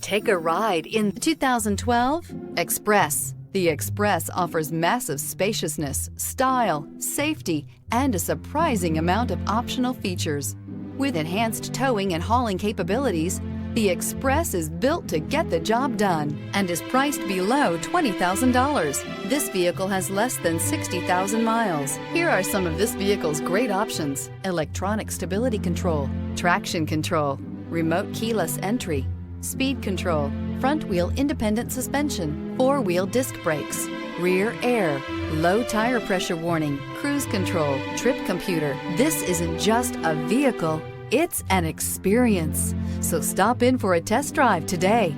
Take a ride in the 2012 Express. The Express offers massive spaciousness, style, safety, and a surprising amount of optional features. With enhanced towing and hauling capabilities, the Express is built to get the job done and is priced below $20,000. This vehicle has less than 60,000 miles. Here are some of this vehicle's great options: electronic stability control, traction control, remote keyless entry, speed control, front wheel independent suspension, four-wheel disc brakes, rear air, low tire pressure warning, cruise control, trip computer. This isn't just a vehicle, it's an experience. So stop in for a test drive today.